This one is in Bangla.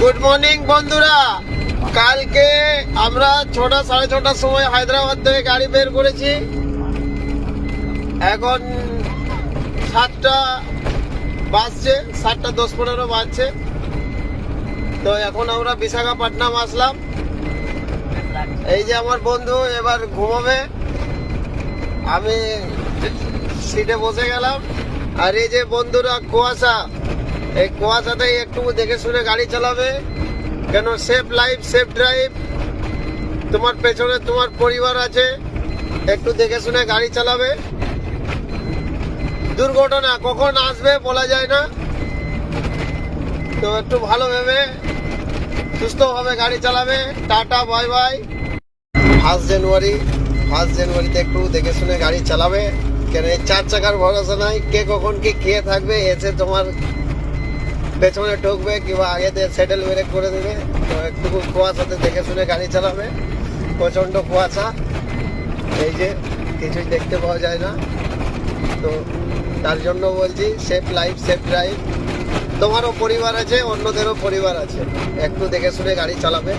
গুড মর্নিং বন্ধুরা। কালকে আমরা 6টা সাড়ে 6টার সময় হায়দ্রাবাদ থেকে গাড়ি বের করেছি। এখন 7টা বাজছে, 7টা 10-15 বাজছে। তো এখন আমরা বিশাখাপট্টনম আসলাম। এই যে আমার বন্ধু এবার ঘুমাবে, আমি সিটে বসে গেলাম। আর এই যে বন্ধুরা কুয়াশা, এই কুয়াশাতেই একটু দেখে শুনে গাড়ি চালাবে, কেন সেফ লাইফ সেফ ড্রাইভ। তোমার পেছনে তোমার পরিবার আছে, একটু দেখে শুনে গাড়ি চালাবে। দুর্ঘটনা কখন আসবে বলা যায় না, তো একটু ভালো ভেবে সুস্থভাবে গাড়ি চালাবে। Tata, bye bye. 1 জানুয়ারিতে একটু দেখে শুনে গাড়ি চালাবে, কেন এই 4 চাকার ভরসা নাই, কে কখন কি খেয়ে থাকবে, এসে তোমার পেছনে ঠকবে কিংবা আগে সেটেল ব্রেক করে দেবে। তো একটু কুয়াশাতে দেখে শুনে গাড়ি চালাবে। প্রচন্ড কুয়াশা, এই যে কিছুই দেখতে পাওয়া যায় না। তো তার জন্য বলছি সেফ লাইফ সেফ ড্রাইভ। তোমারও পরিবার আছে, অন্যদেরও পরিবার আছে, একটু দেখে শুনে গাড়ি চালাবে।